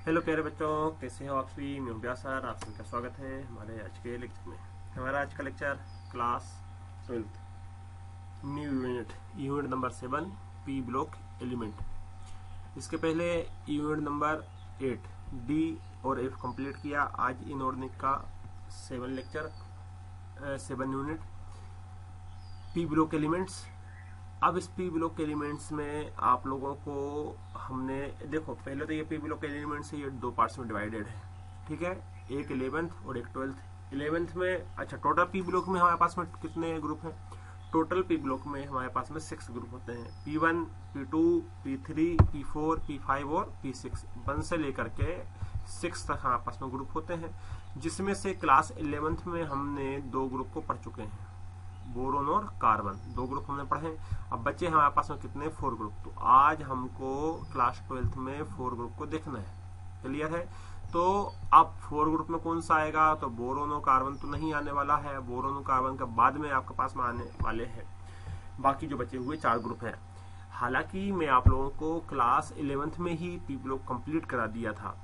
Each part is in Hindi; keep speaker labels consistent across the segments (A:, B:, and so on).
A: हेलो प्यारे बच्चों, कैसे हो आप सभी। मैं व्यास सर, आप सबका स्वागत है हमारे आज के लेक्चर में। हमारा आज का lecture class 12 new unit number 7 P block element. इसके पहले यूनिट नंबर 8 डी और एफ कंप्लीट किया। आज इनऑर्गेनिक का 7 यूनिट पी ब्लॉक एलिमेंट्स। अब इस पी ब्लॉक एलिमेंट्स में आप लोगों को हमने देखो, पहले तो ये पी ब्लॉक एलिमेंट्स है, ये दो पार्ट्स में डिवाइडेड है, ठीक है। एक 11th और एक 12th। 11th में अच्छा टोटल पी ब्लॉक में हमारे पास में कितने ग्रुप हैं? टोटल पी ब्लॉक में हमारे पास में 6 ग्रुप होते हैं। P1, P2, P3, P4, P5 और P6। 1 से लेकर के 6 तक हमारे पास में ग्रुप होते हैं, जिसमें से क्लास 11th में हमने 2 ग्रुप को पढ़ चुके हैं, बोरोन और कार्बन। 2 ग्रुप हमने पढ़े। अब बच्चे हमारे पास में कितने? 4 ग्रुप। तो आज हमको क्लास 12th में 4 ग्रुप को देखना है। क्लियर है? तो अब 4 ग्रुप में कौन सा आएगा? तो बोरोन और कार्बन तो नहीं आने वाला है। बोरोन और कार्बन का बाद में आपके पास में आने वाले हैं। बाकी जो बचे हुए 4 ग्रुप हैं। हालांकि मैं आप लोगों को क्लास 11th में ही पी ब्लॉक कंप्लीट करा दिया था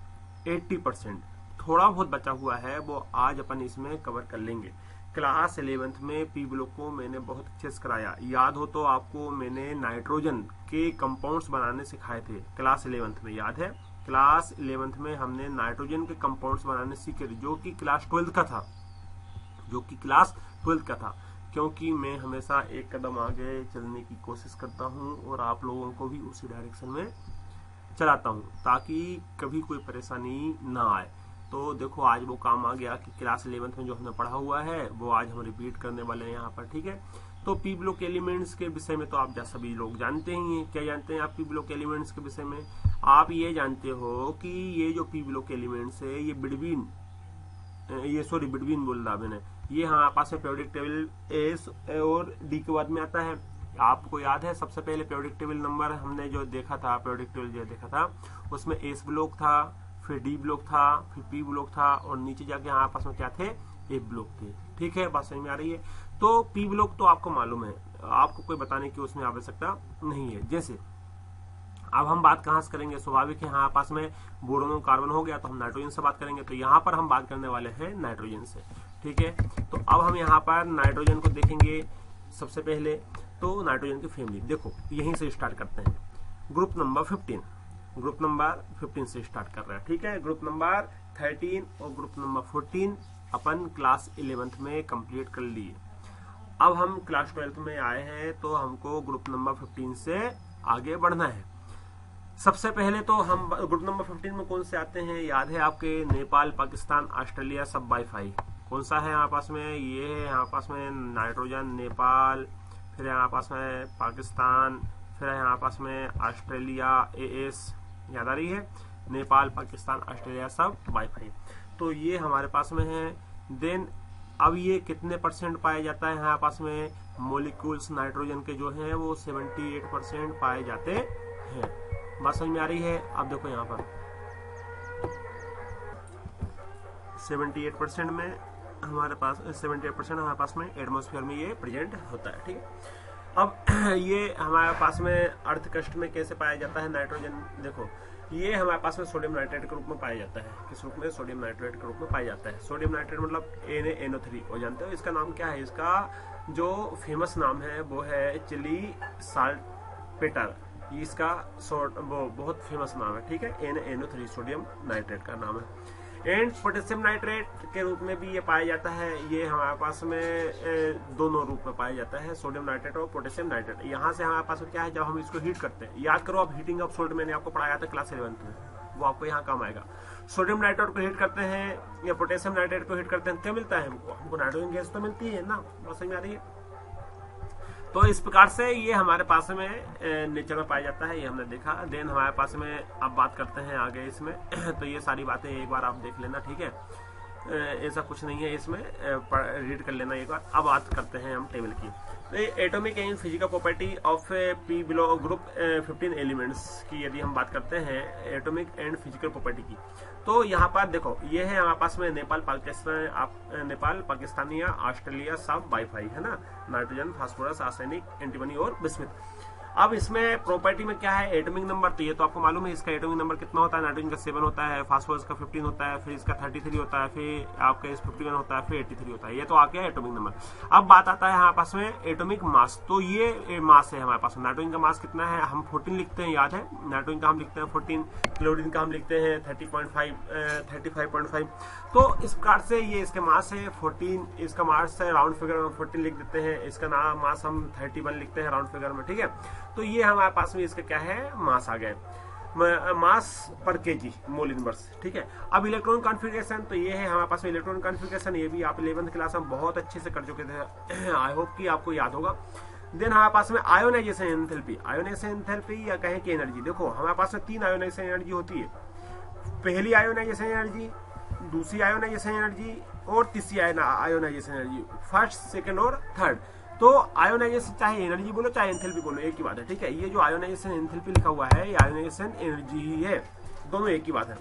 A: 80%। थोड़ा बहुत बचा हुआ है, वो आज अपन इसमें कवर कर लेंगे। क्लास 11th में पी ब्लॉक को मैंने बहुत अच्छे से कराया। याद हो तो आपको मैंने नाइट्रोजन के कंपाउंड्स बनाने सिखाए थे क्लास 11th में, याद है? क्लास 11th में हमने नाइट्रोजन के कंपाउंड्स बनाने सीखे थे, जो कि क्लास 12th का था। क्योंकि मैं हमेशा एक कदम आगे चलने की कोशिश करता हूं और आप लोगों को भी उसी डायरेक्शन में चलाता हूं, ताकि कभी कोई परेशानी ना आए। तो देखो, आज वो काम आ गया कि क्लास 11th में जो हमने पढ़ा हुआ है वो आज हम रिपीट करने वाले हैं यहाँ पर, ठीक है। तो पी ब्लॉक एलिमेंट्स के विषय में तो आप सभी लोग जानते ही हैं। क्या जानते हैं आप पी ब्लॉक एलिमेंट्स के विषय में? आप ये जानते हो कि ये जो पी ब्लॉक एलिमेंट्स है ये बिटवीन बोल रहा मैंने, ये हमारे पास में पीरियोडिक टेबल एस और डी के बाद में आता है। आपको याद है सबसे पहले पीरियोडिक टेबल नंबर हमने जो देखा था, पीरियोडिक टेबल जो देखा था उसमें एस ब्लॉक था, फिर डी ब्लॉक था, फिर पी ब्लॉक था और नीचे जाके हमारे पास में क्या थे? ए ब्लॉक थे, ठीक है। बात समझ में आ रही है? तो पी ब्लॉक तो आपको मालूम है, आपको कोई बताने की उसमें आवश्यकता नहीं है। जैसे अब हम बात कहां से करेंगे? स्वाभाविक है, यहाँ पास में बोरोन और कार्बन हो गया तो हम नाइट्रोजन से बात करेंगे। तो यहाँ पर हम बात करने वाले हैं नाइट्रोजन से, ठीक है। तो अब हम यहाँ पर नाइट्रोजन को देखेंगे सबसे पहले। तो नाइट्रोजन की फैमिली देखो, यहीं से स्टार्ट करते हैं। ग्रुप नंबर 15 से स्टार्ट कर रहे हैं, ठीक है। ग्रुप नंबर 13 और ग्रुप नंबर 14 अपन क्लास 11th में कंप्लीट कर लिए। अब हम क्लास 12th में आए हैं तो हमको ग्रुप नंबर 15 से आगे बढ़ना है। सबसे पहले तो हम ग्रुप नंबर 15 में कौन से आते हैं? याद है आपके? नेपाल, पाकिस्तान, ऑस्ट्रेलिया, सब वाईफाई। कौन सा है यहाँ पास में? ये है यहाँ पास में नाइट्रोजन, नेपाल, फिर यहाँ पास में पाकिस्तान, फिर यहाँ पास में ऑस्ट्रेलिया, एएस। याद आ रही है? नेपाल, पाकिस्तान, ऑस्ट्रेलिया, सब वाईफाई। तो ये हमारे पास में है। देन अब ये कितने % पाया जाता है यहाँ पास में? मोलिक्यूल्स नाइट्रोजन के जो हैं वो 78% पाए जाते हैं। बात समझ में आ रही है? अब देखो यहाँ पर 78% में हमारे पास 78% हमारे पास में एटमॉस्फेयर में ये प्रेजेंट होता है, ठीक है। अब ये हमारे पास में अर्थ कस्ट में कैसे पाया जाता है नाइट्रोजन? देखो, ये हमारे पास में सोडियम नाइट्रेट के रूप में पाया जाता है। किस रूप में? सोडियम नाइट्रेट के रूप में पाया जाता है। सोडियम नाइट्रेट मतलब NaNO3। और जानते हो इसका नाम क्या है? इसका जो फेमस नाम है वो है चिली साल्टपेटर। इसका वो बहुत फेमस नाम है, ठीक है। NaNO3 सोडियम नाइट्रेट का नाम है। एंड पोटेशियम नाइट्रेट के रूप में भी ये पाया जाता है। ये हमारे पास में दोनों रूप में पाया जाता है, सोडियम नाइट्रेट और पोटेशियम नाइट्रेट। यहाँ से हमारे पास में क्या है, जब हम इसको हीट करते हैं, याद करो अब हीटिंग ऑफ सोल्ट मैंने आपको पढ़ाया था क्लास 11th में, वो आपको यहाँ काम आएगा। सोडियम नाइट्रेट को हीट करते हैं या पोटेशियम नाइट्रेट को हीट करते हैं, क्या मिलता है हमको नाइट्रोजन गैस तो मिलती है ना। बात समझ में आ रही है? तो इस प्रकार से ये हमारे पास में नेचर में पाया जाता है, ये हमने देखा। देन हमारे पास में अब बात करते हैं आगे इसमें तो ये सारी बातें एक बार आप देख लेना, ठीक है। ऐसा कुछ नहीं है इसमें, रीड कर लेना एक बार। अब बात करते हैं हम टेबल की। Atomic and physical property of P block group 15 elements की यदि हम बात करते हैं, एटॉमिक एंड फिजिकल प्रॉपर्टी की, तो यहाँ पर देखो ये है हमारे पास में नेपाल, पाकिस्तानिया, ऑस्ट्रेलिया, सब वाईफाई है ना। नाइट्रोजन, फास्फोरस, आर्सेनिक, एंटीमनी और बिस्मिथ। अब इसमें प्रॉपर्टी में क्या है, एटॉमिक नंबर, तो ये तो आपको मालूम है इसका एटॉमिक नंबर कितना होता है, नाइट्रोजन का 7 होता है, फास्फोरस का 15 होता है, फिर इसका 33 होता है, फिर आपका इस 51 होता है, फिर 83 होता है। ये तो आ गया एटॉमिक नंबर। अब बात आता है हमारे पास में एटॉमिक मास, तो ये मास है हमारे पास में। नाइट्रोजन का मास कितना है, हम 14 लिखते हैं, याद है, नाइट्रोजन का हम लिखते हैं 14, क्लोरीन का हम लिखते हैं 35.5। तो इस प्रकार से ये इसके मास है 14, इसका मास है राउंड फिगर में 14 लिख देते हैं, इसका नाम मास हम 31 लिखते हैं राउंड फिगर में, ठीक है। तो ये हमारे पास में इसका क्या है, मास आ गए, मास पर केजी मोल इनवर्स, ठीक है। अब इलेक्ट्रॉन कॉन्फ़िगरेशन, तो ये है हमारे पास में इलेक्ट्रॉन कॉन्फ़िगरेशन, ये भी आप 11th क्लास में बहुत अच्छे से कर चुके थे, आई होप कि आपको याद होगा। देन हमारे पास में आयोनाइजेशन एंथैल्पी, आयोनाइजेशन एंथैल्पी या कहें कि एनर्जी, देखो हमारे पास में 3 आयोनाइजेशन एनर्जी होती है, पहली आयोनाइजेशन एनर्जी, दूसरी आयोनाइजेशन एनर्जी और तीसरी आयोनाइजेशन एनर्जी, फर्स्ट, सेकंड और थर्ड। तो आयोनाइजेशन चाहे एनर्जी बोलो चाहे एंथैल्पी बोलो, एक ही बात है, ठीक है। ये जो आयोनाइजेशन एंथैल्पी लिखा हुआ है ये आयोनाइजेशन एनर्जी ही है, दोनों एक ही बात है।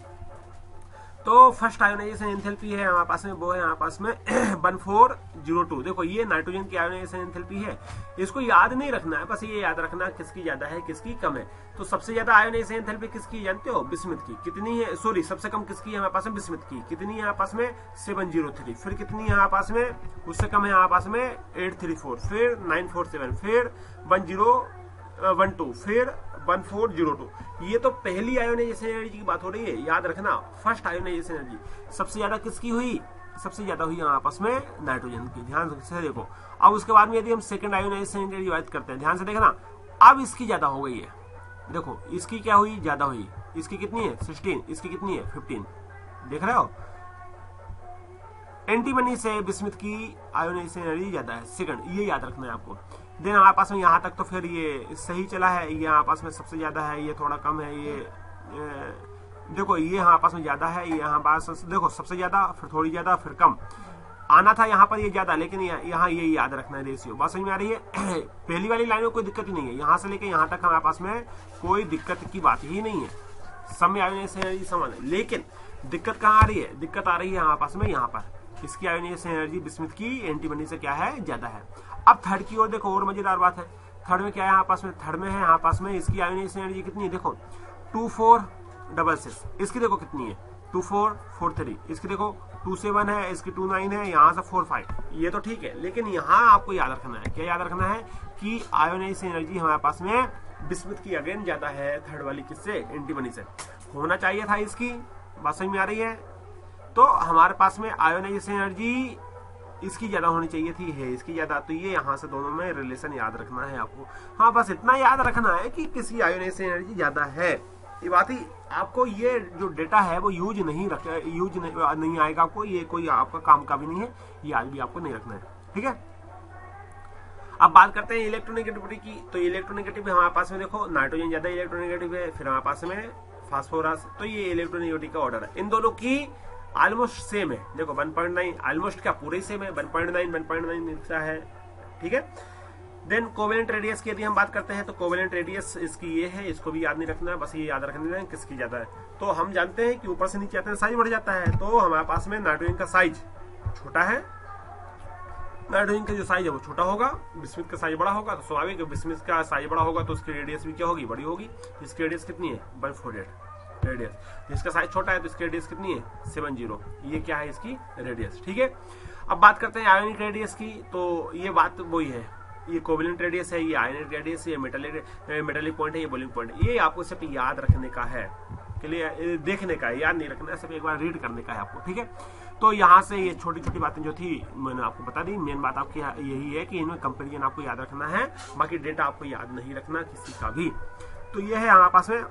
A: तो फर्स्ट आयोनाइजेशन एंथैल्पी है हमारे पास में, वो है हमारे पास में 1402। देखो ये नाइट्रोजन की आयोनाइजेशन एंथैल्पी है, इसको याद नहीं रखना है, बस ये याद रखना किसकी ज्यादा है किसकी कम है। तो सबसे ज्यादा आयोनाइजेशन एंथैल्पी किसकी जानते हो, बिस्मुथ की, कितनी है, सॉरी सबसे कम किसकी है हमारे पास में, बिस्मुथ की, कितनी है हमारे पास में 703, फिर कितनी है हमारे पास में, उससे कम है हमारे पास में 834, फिर 947, फिर 1012, फिर 1402। ये तो पहली आयोनाइजेशन एनर्जी की बात हो रही है, याद रखना फर्स्ट आयोनाइजेशन एनर्जी सबसे ज्यादा किसकी हुई, सबसे ज्यादा हुई हमारे पास में नाइट्रोजन की, ध्यान से देखो। अब उसके बाद में यदि हम सेकंड आयोनाइजेशन एनर्जी बात करते हैं, ध्यान से देखना, अब इसकी ज्यादा हो गई है, देखो इसकी क्या हुई, ज्यादा हुई, इसकी कितनी है 16, इसकी कितनी है 15, देख रहे हो। एंटीमनी से बिस्मुथ की आयोनाइजेशन एनर्जी ज्यादा है, सेकंड, ये याद रखना है आपको। देन हमारे पास में यहाँ तक तो फिर ये सही चला है, ये हमारे पास में सबसे ज्यादा है, ये थोड़ा कम है, ये देखो ये हमारे पास में ज्यादा है, ये यहाँ पास देखो सबसे ज्यादा, फिर थोड़ी ज्यादा, फिर कम आना था यहाँ पर, ये ज्यादा, लेकिन यहाँ ये याद रखना है रेशियो। बात समझ में आ रही है। पहली वाली लाइन में कोई दिक्कत ही नहीं है, यहाँ से लेके यहाँ तक हमारे पास में कोई दिक्कत की बात ही नहीं है, सब में आयोनाइजेशन एनर्जी समान है। लेकिन दिक्कत कहाँ आ रही है, दिक्कत आ रही है हमारे पास में यहाँ पर, इसकी आयोनाइजेशन एनर्जी बिस्मुथ की एंटीमनी से क्या है, ज्यादा है। अब थर्ड की ओर देखो, और मजेदार बात है, थर्ड में क्या है यहाँ पास में, थर्ड में है यहाँ पास में इसकी आयोनाइजेशन एनर्जी कितनी है, देखो 2466, इसकी देखो कितनी है 2443, इसकी देखो 27 है, इसकी 29 है, यहाँ से 45, ये तो ठीक है। लेकिन यहाँ आपको याद रखना है, क्या याद रखना है कि आयोनाइजेशन एनर्जी हमारे पास में बिस्मुथ की अगेन ज्यादा है, थर्ड वाली किससे, एंटीमनी से, होना चाहिए था इसकी, बात समझ में आ रही है। तो हमारे पास में आयोनाइजेशन एनर्जी इसकी ज्यादा होनी चाहिए थी, है इसकी ज्यादा, तो ये यहाँ से दोनों में रिलेशन याद रखना है आपको। हाँ बस इतना याद रखना है कि किसी आयोनाइजेशन एनर्जी ज्यादा है, ये बात ही आपको, ये जो डेटा है वो यूज नहीं आएगा आपको, ये कोई आपका काम का भी नहीं है, ये आज भी आपको नहीं रखना है, ठीक है। अब बात करते हैं इलेक्ट्रोनेगेटिविटी की। तो इलेक्ट्रोनेगेटिव हमारे पास में देखो नाइट्रोजन ज्यादा इलेक्ट्रोनेगेटिव है, फिर हमारे पास में फास्फोरस, तो ये इलेक्ट्रोनेगेटिविटी का ऑर्डर है। इन दोनों की ऑलमोस्ट सेम है, देखो 1.9 ऑलमोस्ट क्या पूरे सेम है, 1.9 मिलता है, ठीक है। देन कोवेलेंट रेडियस की यदि हम बात करते हैं तो कोवेलेंट रेडियस इसकी ये है, इसको भी याद नहीं रखना, बस ये याद रखना है किसकी ज्यादा है। तो हम जानते हैं कि ऊपर से नीचे आते हैं साइज बढ़ जाता है, तो हमारे पास में नाइट्रोजन का साइज छोटा है, नाइट्रोजन का जो साइज है वो छोटा होगा, बिस्मुथ का साइज बड़ा होगा, तो स्वाभाविक है बिस्मुथ का साइज बड़ा होगा तो उसकी रेडियस भी क्या होगी, बड़ी होगी। इसकी रेडियस कितनी है 148 रेडियस, जिसका साइज छोटा है तो इसकी रेडियस कितनी है 70, ये क्या है इसकी रेडियस, ठीक है। अब बात करते हैं आयोनिक रेडियस की, तो ये बात वही है, ये कोवेलेंट रेडियस है, ये आयोनिक रेडियस, ये मेटालिक पॉइंट है, ये बॉइलिंग पॉइंट है, ये आपको सिर्फ याद रखने का है, क्लियर, देखने का है, याद नहीं रखना है, सिर्फ एक बार रीड करने का है आपको, ठीक है। तो यहाँ से ये छोटी छोटी बातें जो थी मैंने आपको बता दी, मेन बात आपकी यही है कि इनमें कंपेरिजन आपको याद रखना है, बाकी डेटा आपको याद नहीं रखना किसी का भी। तो ये है हमारे पास में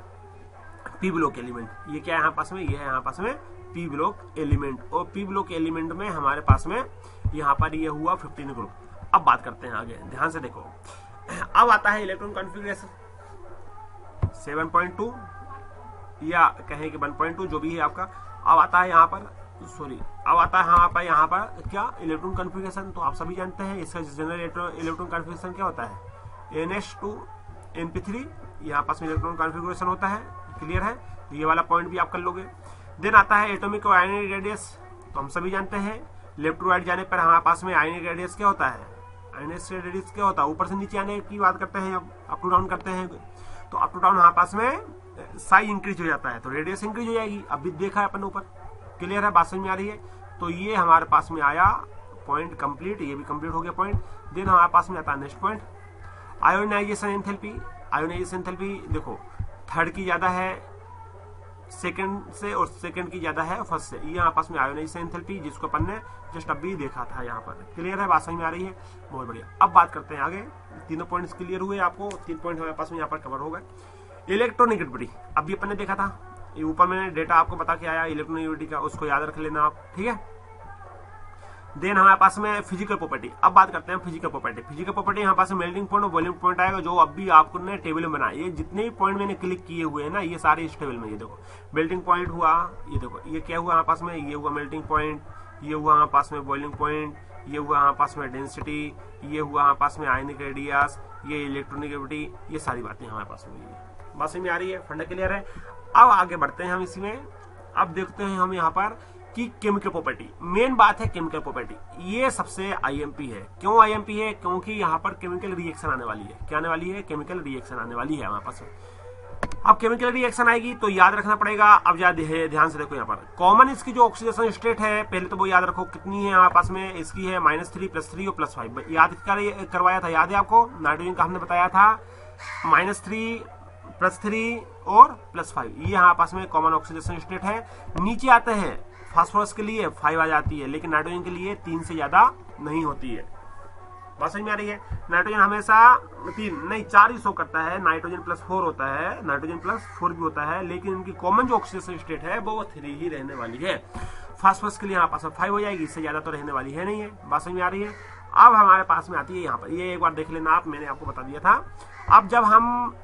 A: पी ब्लॉक एलिमेंट, ये क्या है यहाँ पास में, ये है यहाँ पास में पी ब्लॉक एलिमेंट, और पी ब्लॉक एलिमेंट में हमारे पास में यहाँ पर ये हुआ 15 ग्रुप। अब बात करते हैं आगे, ध्यान से देखो। अब आता है इलेक्ट्रॉन कॉन्फ़िगरेशन 7.2 या कहें कि 1.2 जो भी है आपका। अब आता है यहाँ पर, अब आता है यहाँ पर क्या इलेक्ट्रॉन कॉन्फ़िगरेशन, तो आप सभी जानते हैं इसका जनरल इलेक्ट्रॉन कॉन्फ़िगरेशन क्या होता है, NH2 NP3, यहाँ पास में इलेक्ट्रॉन कॉन्फ़िगरेशन होता है, क्लियर है, तो ये वाला पॉइंट भी आप कर लोगे। देन आता है एटॉमिक और आयनिक रेडियस, तो हम सभी जानते हैं लेफ्ट टू राइट जाने पर हमारे पास में आयनिक रेडियस क्या होता है, आयोनाइज्ड रेडियस क्या होता है, ऊपर से नीचे आने की बात करते हैं, अप टू डाउन करते हैं, तो अप टू डाउन हमारे पास में साइज इंक्रीज हो जाता है तो रेडियस इंक्रीज हो जाएगी। अभी देखा है अपन ऊपर, क्लियर है, बात समझ में आ रही है। तो ये हमारे पास में आया पॉइंट कंप्लीट, ये भी कंप्लीट हो गया पॉइंट। देन हमारे पास में आता है next point, ionisation enthalpy. Ionisation enthalpy देखो थर्ड की ज्यादा है सेकंड से और सेकंड की ज्यादा है फर्स्ट से, ये यहाँ पास में आयोनाइजेशन एंथैल्पी जिसको अपन ने जस्ट अभी देखा था यहाँ पर। क्लियर है, बात समझ में आ रही है, बहुत बढ़िया। अब बात करते हैं आगे, तीनों पॉइंट्स क्लियर हुए आपको, 3 पॉइंट हमारे पास में यहाँ पर कवर हो गए। इलेक्ट्रोनेगेटिविटी अभी अपन ने देखा था, ये ऊपर मैंने डेटा आपको बता के आया इलेक्ट्रोनेगेटिविटी का, उसको याद रख लेना आप, ठीक है। देन हमारे पास में फिजिकल प्रॉपर्टी, अब बात करते हैं फिजिकल प्रॉपर्टी। फिजिकल प्रॉपर्टी हमारे पास मेल्टिंग पॉइंट और बॉइलिंग पॉइंट आएगा, जो अभी आपको ने टेबल में बनाया। ये जितने भी पॉइंट मैंने क्लिक किए हुए हैं ना, ये सारे इस टेबल में, ये देखो मेल्टिंग पॉइंट हुआ, ये देखो ये क्या हुआ हमारे पास में, ये हुआ मेल्टिंग पॉइंट, ये हुआ हमारे पास में बॉइलिंग पॉइंट, ये हुआ हमारे पास में डेंसिटी, ये हुआ हमारे पास में आयनिक रेडियस, ये इलेक्ट्रोनेगेटिविटी, ये सारी बातें हमारे पास में है। बात समझ में आ रही है, फंडा क्लियर है। अब आगे बढ़ते हैं हम इसमें, अब देखते हैं हम यहाँ पर कि केमिकल प्रॉपर्टी, मेन बात है केमिकल प्रॉपर्टी, ये सबसे आईएमपी है। क्यों आईएमपी है? क्योंकि यहाँ पर केमिकल रिएक्शन आने वाली है। क्या आने वाली है? केमिकल रिएक्शन आने वाली है हमारे पास। अब केमिकल रिएक्शन आएगी तो याद रखना पड़ेगा। अब ध्यान से देखो यहाँ पर कॉमन इसकी जो ऑक्सीडेशन स्टेट है, पहले तो वो याद रखो कितनी है हमारे पास में, इसकी है -3 +3 और +5। याद करवाया था, याद है आपको, नाइट्रोजन का हमने बताया था -3 +3 और +5, ये हमारे पास में कॉमन ऑक्सीडेशन स्टेट है। नीचे आते हैं फास्फोरस के लिए 5 आ जाती है, लेकिन नाइट्रोजन के लिए 3 से ज्यादा नहीं होती है। बात समझ में आ रही है, नाइट्रोजन हमेशा 3 नहीं 4 ही शो करता है, नाइट्रोजन +4 होता है, नाइट्रोजन +4 भी होता है, लेकिन इनकी कॉमन जो ऑक्सीडेशन स्टेट है वो 3 ही रहने वाली है। फास्फोरस के लिए हमारे पास 5 हो जाएगी, इससे ज्यादा तो रहने वाली है नहीं है। बात समझ में आ रही है। अब हमारे पास में आती है यहाँ पर, ये एक बार देख लेना आप, मैंने आपको बता दिया था। अब जब हम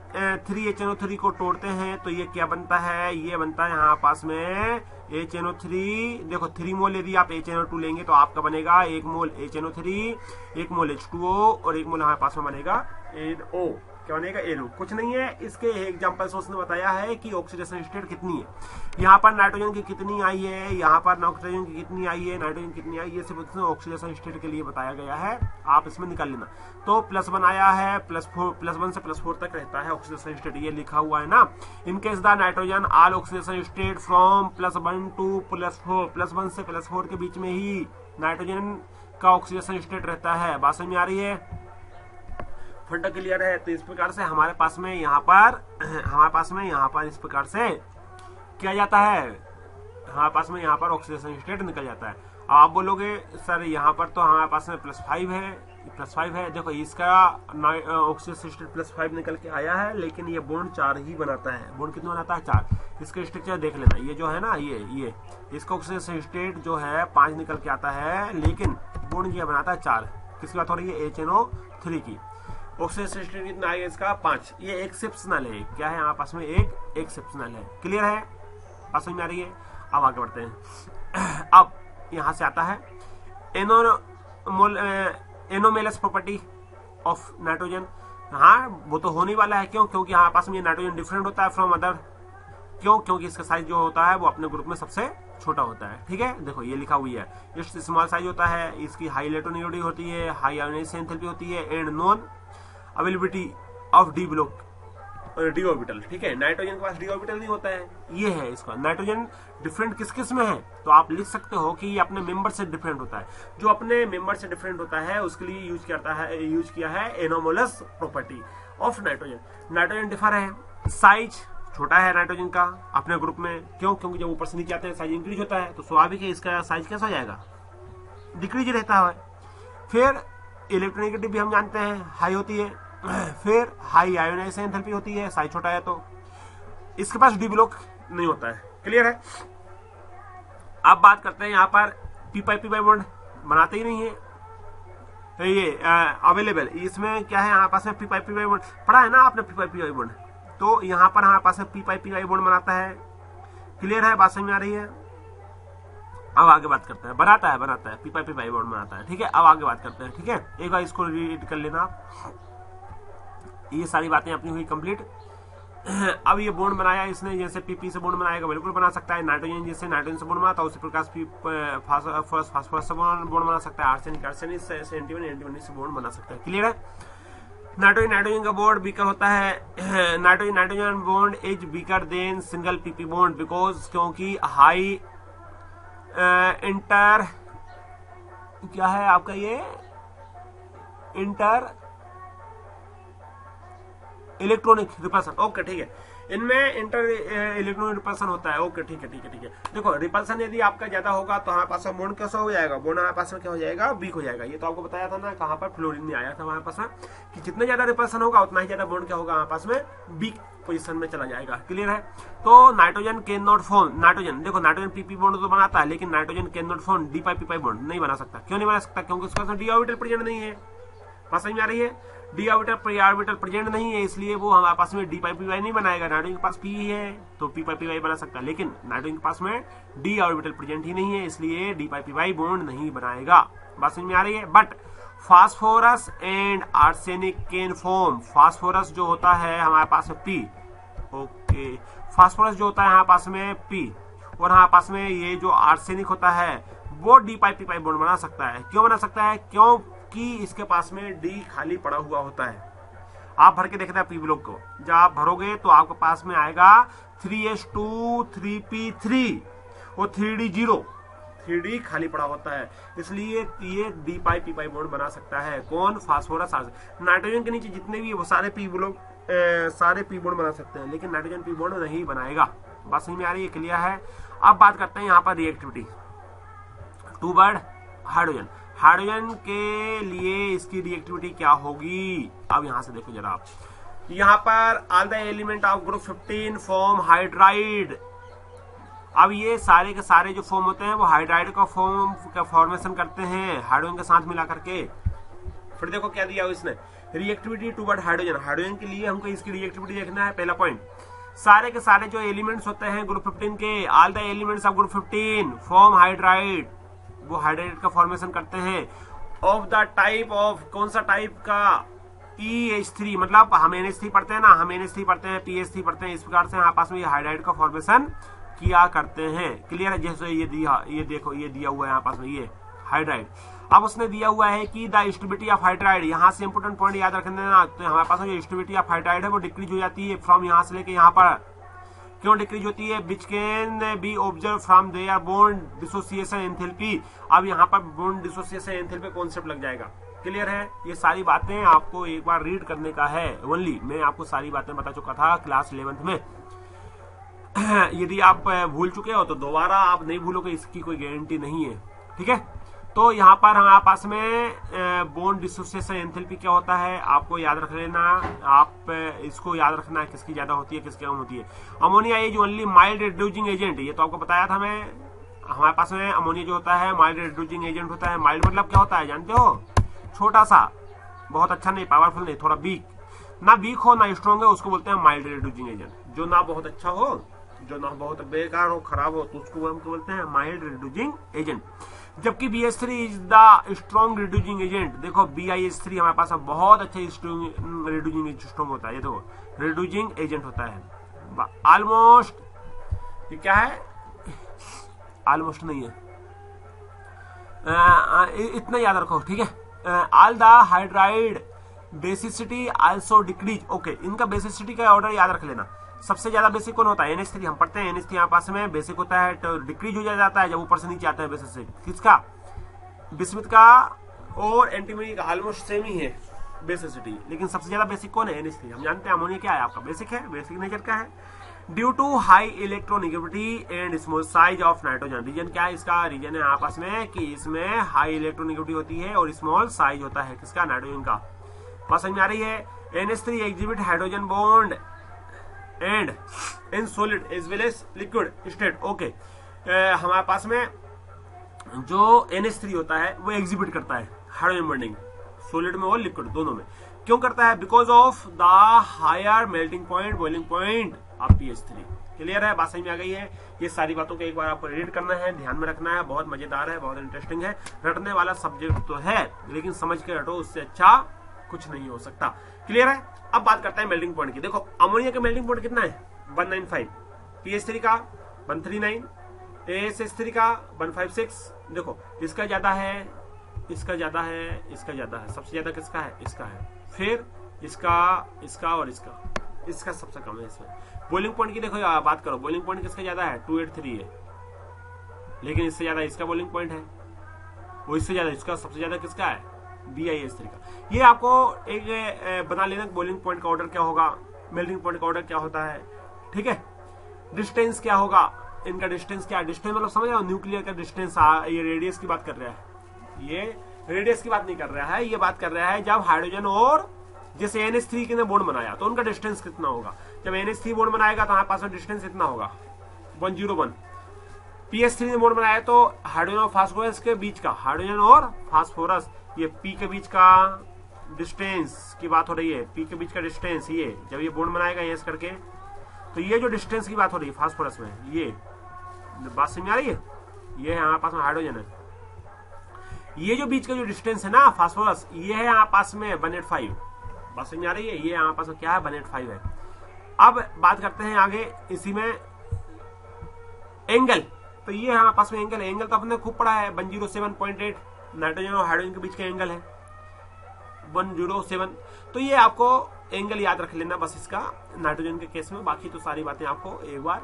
A: 3HNO3 को तोड़ते हैं तो ये क्या बनता है, ये बनता है यहाँ पास में HNO3। देखो 3 मोल यदि आप HNO2 लेंगे तो आपका बनेगा 1 मोल HNO3, 1 मोल H2O और 1 मोल हमारे पास में बनेगा NO। क्या बनेगा? NO। कुछ नहीं है, इसके एग्जांपल से उसने बताया है कि ऑक्सीडेशन स्टेट कितनी है। यहाँ पर नाइट्रोजन की कितनी आई है, यहाँ पर नाइट्रोजन की कितनी आई है, नाइट्रोजन कितनी आई है, सिर्फ उसने ऑक्सीडेशन स्टेट के लिए बताया गया है, आप इसमें निकाल लेना। तो +1 आया है, +1 से +4 तक रहता है ऑक्सीडेशन स्टेट, ये लिखा हुआ है ना। In case the nitrogen all oxidation state from +1 to +4, +1 से +4 के बीच में ही नाइट्रोजन का ऑक्सीडेशन स्टेट रहता है। बात समझ में आ रही है, फंडा क्लियर है। तो इस प्रकार से हमारे पास में यहाँ पर इस प्रकार से क्या जाता है, हमारे पास में यहाँ पर ऑक्सीडेशन स्टेट निकल जाता है। अब आप बोलोगे सर यहाँ पर तो हमारे पास में +5 है, देखो इसका ऑक्सीडेशन स्टेट +5 निकल के आया है, लेकिन ये बॉन्ड 4 ही बनाता है। बॉन्ड कितना बनाता है? 4। इसका स्ट्रक्चर देख लेना, ये जो है ना, ये इसका ऑक्सीडेशन स्टेट जो है 5 निकल के आता है, लेकिन बॉन्ड ये बनाता है 4। किसकी बात हो रही है? HNO3 की। ऑक्सीडेशन स्टेट कितना आएगा इसका? 5। ये एक्सेप्शनल है, क्या है हमारे पास में? एक एक्सेप्शनल है। क्लियर है, बात समझ में आ रही है। अब आगे बढ़ते हैं। अब यहां से आता है एनोमेलस प्रॉपर्टी ऑफ नाइट्रोजन। हाँ, वो तो होने वाला है। क्यों? क्योंकि हमारे पास में नाइट्रोजन डिफरेंट होता है फ्रॉम अदर। क्यों? क्योंकि इसका साइज जो होता है वो अपने ग्रुप में सबसे छोटा होता है। ठीक है, देखो ये लिखा हुई है, इस स्मॉल साइज होता है, इसकी हाई इलेक्ट्रोनेगेटिविटी होती है, हाई आयोनाइजेशन एंथैल्पी होती है, and non availability of D block D orbital. ठीक है, नाइट्रोजन के पास डी ऑर्बिटल नहीं होता है, ये है इसका। नाइट्रोजन डिफरेंट किस किस में है, तो आप लिख सकते हो कि ये अपने मेंबर से डिफरेंट होता है। जो अपने मेंबर से डिफरेंट होता है उसके लिए यूज किया है anomalous property of nitrogen. Nitrogen differ है, साइज छोटा है नाइट्रोजन का अपने ग्रुप में। क्यों? क्योंकि जब ऊपर से नीचे आते हैं साइज इंक्रीज होता है, तो स्वाभाविक है इसका साइज कैसा हो जाएगा? डिक्रीज रहता है। फिर इलेक्ट्रोनेगेटिव भी हम जानते हैं हाई होती है, फिर हाई आयोनाइजेशन एंथैल्पी होती है, साइज छोटा है तो इसके पास डी ब्लॉक नहीं होता है। क्लियर है। अब बात करते हैं यहाँ पर पी पाई बॉन्ड बनाते ही नहीं है, तो ये अवेलेबल इसमें क्या है हमारे पास में पी पाई बॉन्ड पढ़ा है ना आपने, पी पाई बॉन्ड। तो यहाँ पर हमारे पास पी पाई बॉन्ड बनाता है। क्लियर है, बात समझ में आ रही है। अब आगे बात करते हैं, बनाता है पी पाई बॉन्ड बनाता है। ठीक है, अब आगे बात करते हैं। ठीक है, एक बार इसको रीड कर लेना आप। ये सारी बातें अपनी हुई कंप्लीट। अब ये बॉन्ड बनाया इसने, जैसे पीपी से बॉन्ड बनाएगा बिल्कुल बना सकता है। नाइट्रोजन जैसे नाइट्रोजन से बॉन्ड बनाता है उसी प्रकार फास्फोरस से बॉन्ड बना सकता है। आर्सेनिक से एंटीमनी से बॉन्ड बना सकता है। क्लियर है? नाइट्रोजन का बॉन्ड वीकर होता है। Nitrogen bond is weaker then single PP bond because, क्योंकि हाई इंटर क्या है आपका ये इंटर इलेक्ट्रॉनिक रिपल्सन। ओके ठीक है, इनमें इंटर इलेक्ट्रॉनिक रिपल्सन होता है। ओके ठीक है। देखो रिपल्सन यदि आपका ज्यादा होगा तो हमारे पास बॉन्ड कैसा हो जाएगा, बॉन्ड हमारे पास में क्या हो जाएगा, वीक हो जाएगा। ये तो आपको बताया था ना, कहां पर फ्लोरीन में आया था हमारे पास में कि जितना ज्यादा रिपल्सन होगा उतना ही ज्यादा बॉन्ड क्या होगा हमारे पास में, वीक पोजीशन में चला जाएगा। क्लियर है? तो nitrogen can not form, nitrogen देखो नाइट्रोजन पीपी बॉन्ड तो बनाता है, लेकिन nitrogen can not form D pi P pi bond नहीं बना सकता। क्यों नहीं बना सकता? क्योंकि उसके पास डी ऑर्बिटल प्रेजेंट नहीं है। बात समझ में आ रही है? डी ऑर्बिटल प्रेजेंट नहीं है, इसलिए वो हमारे पास में डी पाई पी वाई नहीं बनाएगा। नाइट्रोजन के पास पी है तो पी पाई पी वाई बना सकता है, लेकिन नाइट्रोजन के पास में डी ऑर्बिटल प्रेजेंट ही नहीं है, इसलिए डी पाई पी वाई बॉन्ड नहीं बनाएगा। बात समझ में आ रही है? But phosphorus and arsenic can form, phosphorus जो होता है हमारे पास में पी, ओके, फास्फोरस जो होता है हमारे पास में पी, और हमारे पास में ये जो आर्सेनिक होता है वो डी पाई पी पाई बॉन्ड बना सकता है। क्यों बना सकता है? क्योंकि इसके पास में डी खाली पड़ा हुआ होता है। आप भर के देखते हैं पी ब्लॉक को, जब आप भरोगे तो आपके पास में आएगा 3s2 3p3 और 3d0, 3d खाली पड़ा होता है, इसलिए ये डी पाई पी पाई बॉन्ड बना सकता है। कौन? फास्फोरस। नाइट्रोजन के नीचे जितने भी वो सारे पी ब्लॉक सारे पी बॉन्ड बना सकते हैं, लेकिन नाइट्रोजन पी बॉन्ड नहीं बनाएगा। बात समझ में आ रही है? क्लियर है? अब बात करते हैं यहाँ पर रिएक्टिविटी टूवर्ड हाइड्रोजन। हाइड्रोजन के लिए इसकी रिएक्टिविटी क्या होगी? अब यहां से देखो जरा आप, यहां पर all the element of group 15 form hydride. अब ये सारे के सारे जो फॉर्म होते हैं वो हाइड्राइड का फॉर्मेशन करते हैं हाइड्रोजन के साथ मिला करके। फिर देखो क्या दिया इसने, रिएक्टिविटी टूवर्ड हाइड्रोजन। हाइड्रोजन के लिए हमको इसकी रिएक्टिविटी देखना है। पहला पॉइंट, सारे के सारे जो एलिमेंट्स होते हैं ग्रुप 15 के, all the elements of group 15 form hydride, वो हाइड्राइड का फॉर्मेशन करते हैं। ऑफ द टाइप ऑफ, कौन सा टाइप का? EH3, मतलब हम NH3 पढ़ते हैं ना, हम NH3 पढ़ते हैं, PH3 पढ़ते हैं, इस प्रकार से हमारे पास में ये हाइड्राइड का फॉर्मेशन किया करते हैं। क्लियर है? जैसे ये देखो ये दिया हुआ है यहाँ पास में ये हाइड्राइड। अब उसने दिया हुआ है कि द स्टेबिलिटी ऑफ हाइड्राइड, यहाँ से इंपोर्टेंट पॉइंट याद रखना है ना, तो हमारे पास में जो स्टेबिलिटी ऑफ हाइड्राइड है वो डिक्रीज हो जाती है फ्रॉम यहाँ से लेके यहाँ पर। क्यों डिक्रीज होती है? Which can be observe from their bond dissociation enthalpy. अब यहाँ पर बॉन्ड डिसोसिएशन एंथैल्पी कॉन्सेप्ट लग जाएगा। क्लियर है? ये सारी बातें आपको एक बार रीड करने का है ओनली। मैं आपको सारी बातें बता चुका था क्लास 11th में। यदि आप भूल चुके हो तो दोबारा आप नहीं भूलोगे, इसकी कोई गारंटी नहीं है। ठीक है? तो यहाँ पर हमारे पास में बॉन्ड डिसोसिएशन एंथैल्पी क्या होता है आपको याद रख लेना। आप इसको याद रखना है किसकी ज्यादा होती है किसकी कम होती है। Ammonia is only mild reducing agent, ये तो आपको बताया था मैं। हमारे पास में अमोनिया जो होता है माइल्ड रिड्यूसिंग एजेंट होता है। माइल्ड मतलब क्या होता है जानते हो? छोटा सा, बहुत अच्छा नहीं, पावरफुल नहीं, थोड़ा वीक। ना वीक हो ना स्ट्रॉन्ग है, उसको बोलते हैं माइल्ड रिड्यूसिंग एजेंट। जो ना बहुत अच्छा हो, जो ना बहुत बेकार हो, खराब हो, तो उसको हम बोलते हैं माइल्ड रिड्यूसिंग एजेंट। जबकि BH3 is the strong reducing agent. देखो BiH3 हमारे पास बहुत अच्छा रिड्यूसिंग स्ट्रॉन्ग होता है। ये देखो रिड्यूसिंग एजेंट होता है। ऑलमोस्ट, ये क्या है? ऑलमोस्ट नहीं है, इतना याद रखो। ठीक है? All the hydride basicity also decrease. Okay, इनका बेसिसिटी का ऑर्डर याद रख लेना। सबसे ज्यादा बेसिक कौन होता है? NH3 हम पढ़ते हैं। NH3 यहाँ पास में बेसिक होता है, तो डिक्रीज हो जाता है जब ऊपर से नीचे आता है बेसिस से। किसका? बिस्मिथ का और एंटीमनी का ऑलमोस्ट सेम ही है बेसिसिटी, लेकिन सबसे ज्यादा बेसिक कौन है? NH3। हम जानते हैं अमोनिया क्या है आपका, बेसिक है, बेसिक नेचर का है। Due to high electronegativity and small size of nitrogen. Reason क्या है इसका? रीजन है आपस में कि इसमें हाई इलेक्ट्रोनेगेटिविटी होती है और स्मॉल साइज होता है किसका? नाइट्रोजन का। बात समझ में आ रही है? NH3 exhibit hydrogen bond and in solid as well as liquid state. Okay, हमारे पास में जो NH3 होता है वो एग्जिबिट करता है हाइड्रोजन बॉन्डिंग, सॉलिड में और लिक्विड दोनों में। क्यों करता है? Because of the higher melting point, boiling point of PH3। Clear है? बात समझ में आ गई है? ये सारी बातों को एक बार आपको रीड करना है, ध्यान में रखना है। बहुत मजेदार है, बहुत इंटरेस्टिंग है, रटने वाला सब्जेक्ट तो है, लेकिन समझ के रटो, उससे अच्छा कुछ नहीं हो सकता। क्लियर है। अब बात करते हैं मेल्टिंग पॉइंट की। देखो अमोनिया का मेल्टिंग पॉइंट कितना है 195, PH3 का 139, ASH3 का 156। देखो इसका ज्यादा है, इसका ज्यादा है, इसका ज्यादा है, सबसे ज्यादा किसका है, इसका है, फिर इसका, इसका और इसका सबसे कम है इसमें। बॉइलिंग पॉइंट की देखो बात करो, बॉइलिंग पॉइंट किसका ज्यादा है 283 है, लेकिन इससे ज्यादा इसका बॉइलिंग पॉइंट है, वो इससे ज्यादा इसका सबसे ज्यादा किसका है BiH3 का। ये आपको एक बना लेना बॉइलिंग पॉइंट का ऑर्डर क्या होगा, मेल्टिंग पॉइंट का ऑर्डर क्या होता है। ठीक है। डिस्टेंस क्या होगा, इनका डिस्टेंस क्या है, डिस्टेंस मतलब समझ रहे हो न्यूक्लियर का डिस्टेंस। ये रेडियस की बात कर रहा है, ये रेडियस की बात नहीं कर रहा है, ये बात कर रहा है जब हाइड्रोजन और जैसे NH3 ने बॉन्ड बनाया तो उनका डिस्टेंस कितना होगा। जब NH3 बॉन्ड बनाएगा तो हमारे पास में डिस्टेंस इतना होगा 101। PH3 ने बॉन्ड बनाया तो हाइड्रोजन और फास्फोरस के बीच का, हाइड्रोजन और फास्फोरस ये P के बीच का डिस्टेंस की बात हो रही है, P के बीच का डिस्टेंस, ये जब ये बॉन्ड बनाएगा यस करके तो ये जो डिस्टेंस की बात हो रही है फास्फोरस में, ये बात समझ आ रही है, ये है हमारे पास में हाइड्रोजन है, ये जो बीच का जो डिस्टेंस है ना फास्फोरस, ये है हमारे पास में 185। बात समझ आ रही है, ये हमारे पास में क्या है 185 है। अब बात करते हैं आगे इसी में एंगल, तो ये हमारे पास में एंगल है, एंगल तो अपने खूब पढ़ा है 107.8 नाइट्रोजन और हाइड्रोजन के बीच का एंगल है 107। तो ये आपको एंगल याद रख लेना बस इसका नाइट्रोजन के केस में, बाकी तो सारी बातें आपको एक बार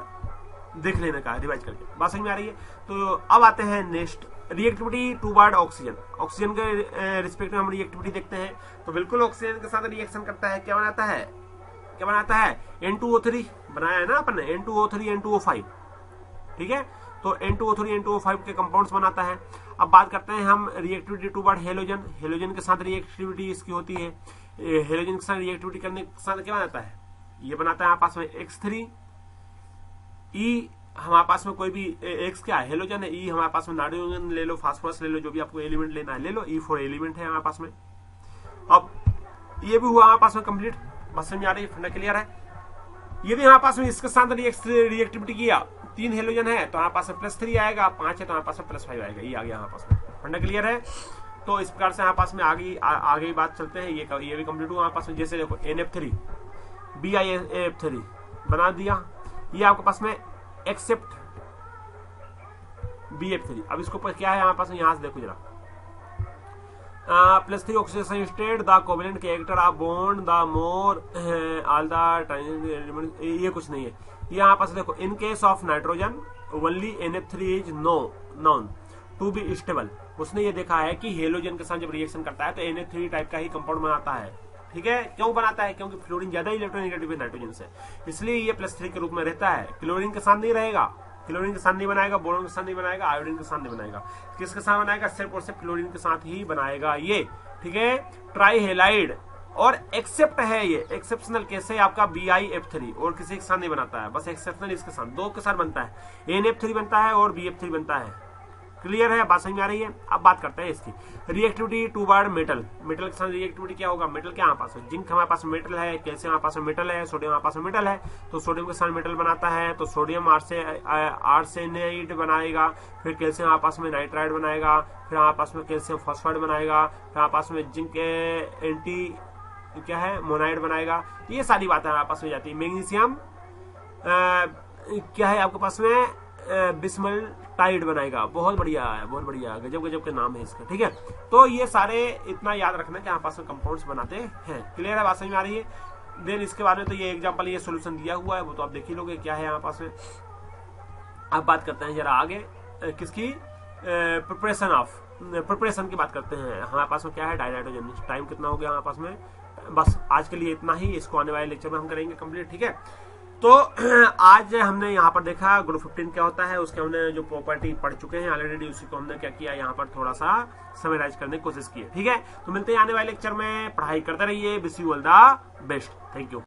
A: देख लेने का रिवाइज करके। बात समझ में आ रही है। तो अब आते हैं next reactivity toward oxygen. Oxygen के रिस्पेक्ट में हम रिएक्टिविटी देखते हैं तो बिल्कुल ऑक्सीजन के साथ रिएक्शन करता है, क्या बनाता है, क्या बनाता है N2O3 बनाया है ना अपन ने, N2O3 N2O5। ठीक है। तो N2O3 N2O5 के कंपाउंड्स बनाता है। अब बात करते हैं हम रिएक्टिविटी टूवर्ड हेलोजन। हेलोजन के साथ रिएक्टिविटी इसकी होती है, हेलोजन के साथ रिएक्टिविटी करने के साथ क्या बनाता है, ये बनाता है हमारे पास में X3 E, हमारे पास में कोई भी X क्या है हेलोजन है, E हमारे पास में नाइट्रोजन ले लो, फास्फोरस ले लो, जो भी आपको एलिमेंट लेना है ले लो, E4 एलिमेंट है हमारे पास में। अब ये भी हुआ हमारे पास में कंप्लीट। बस समझ आ रही है, फंडा क्लियर है। ये भी हमारे पास में इसके साथ रिएक्टिविटी किया, 3 हेलोजन है तो हमारे पास में +3 आएगा, 5 है तो हमारे पास में +5 आएगा, ये आ गया हमारे पास में। फंडा क्लियर है। तो इस प्रकार से हमारे पास में आगे बात चलते हैं, ये भी कंप्लीट हुआ हमारे पास में। जैसे देखो NF3 BiAF3 बना दिया, ये आपके पास में एक्सेप्ट BF3। अब इसको क्या है हमारे पास में, यहां से देखो जरा, +3 oxidation state the covalent character of bond the more all the, ये कुछ नहीं है। ये हमारे पास देखो in case of nitrogen only NF3 is known to be stable. उसने ये देखा है कि हेलोजन के साथ जब रिएक्शन करता है तो NF3 टाइप का ही कंपाउंड बनाता है। ठीक है। क्यों बनाता है, क्योंकि फ्लोरीन ज्यादा इलेक्ट्रोनेगेटिव है नाइट्रोजन से, इसलिए ये +3 के रूप में रहता है। क्लोरीन के साथ नहीं रहेगा, क्लोरीन के साथ नहीं बनाएगा, बोरोन के साथ नहीं बनाएगा, आयोडीन के साथ नहीं बनाएगा। किसके साथ बनाएगा, सिर्फ और सिर्फ क्लोरीन के साथ ही बनाएगा ये। ठीक है। ट्राईहेलाइड और एक्सेप्ट है, ये एक्सेप्शनल केस है आपका BiF3, और किसी के साथ नहीं बनाता है, बस एक्सेप्शनल इसके साथ, 2 के साथ बनता है, NF3 बनता है और BF3 बनता है। क्लियर है, बात समझ में आ रही है। अब बात करते हैं इसकी रिएक्टिविटी टूवर्ड मेटल। मेटल के साथ रिएक्टिविटी क्या होगा, मेटल क्या हमारे पास है, जिंक हमारे पास मेटल है, कैल्शियम हमारे पास मेटल है, सोडियम हमारे पास मेटल है, तो सोडियम के साथ मेटल बनाता है तो सोडियम आर्सेनाइड बनाएगा, फिर कैल्शियम हमारे पास में नाइट्राइड बनाएगा, फिर हमारे पास में कैल्शियम फॉस्फाइड बनाएगा, फिर हमारे पास में जिंक एंटी क्या है मोनाइड बनाएगा। ये सारी बातें हमारे पास में जाती है। मैग्नीशियम क्या है आपके पास में, बिस्मल टाइड बनाएगा। बहुत बढ़िया है, बहुत बढ़िया, गजब गजब के नाम है इसका। ठीक है। तो ये सारे इतना याद रखना कि हमारे पास में कंपाउंड्स बनाते हैं। क्लियर है, बात समझ में आ रही है। देन इसके बारे में तो ये एग्जांपल, ये सॉल्यूशन दिया हुआ है, वो तो आप देख ही लोगे क्या है हमारे पास में। अब बात करते हैं जरा आगे किसकी, प्रिपरेशन की बात करते हैं। हमारे पास में क्या है डाइनाइट्रोजन। टाइम कितना हो गया हमारे पास में, बस आज के लिए इतना ही, इसको आने वाले लेक्चर में हम करेंगे कंप्लीट। ठीक है। तो आज हमने यहाँ पर देखा ग्रुप 15 क्या होता है, उसके हमने जो प्रॉपर्टी पढ़ चुके हैं ऑलरेडी, उसी को हमने क्या किया यहाँ पर थोड़ा सा समराइज करने की कोशिश की है। ठीक है। तो मिलते हैं आने वाले लेक्चर में, पढ़ाई करते रहिए। Wish you all the best. Thank you.